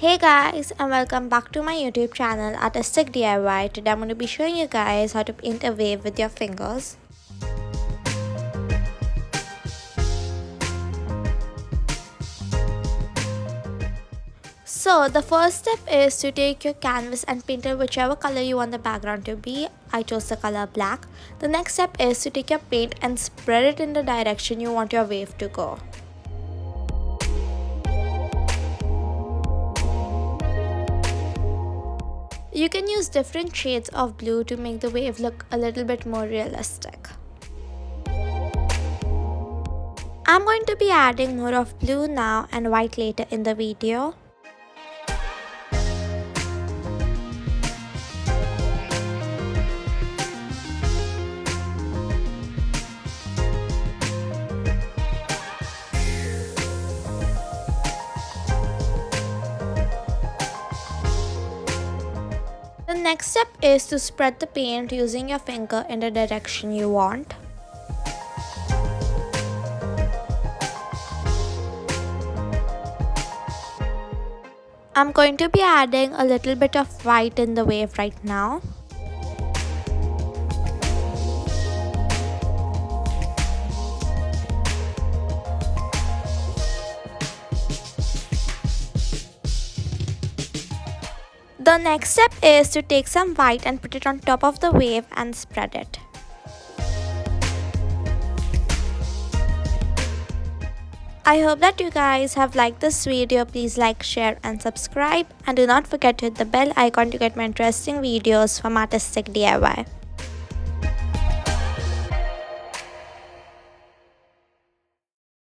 Hey guys, and welcome back to my YouTube channel Artistic.It. Today I'm going to be showing you guys how to paint a wave with your fingers. So the first step is to take your canvas and paint it whichever color you want the background to be. I chose the color black. The next step is to take your paint and spread it in the direction you want your wave to go. You can use different shades of blue to make the wave look a little bit more realistic. I'm going to be adding more of blue now and white later in the video. The next step is to spread the paint using your finger in the direction you want. I'm going to be adding a little bit of white in the wave right now. The next step is to take some white and put it on top of the wave and spread it. I hope that you guys have liked this video. Please like, share and subscribe, and do not forget to hit the bell icon to get more interesting videos from Artistic.It.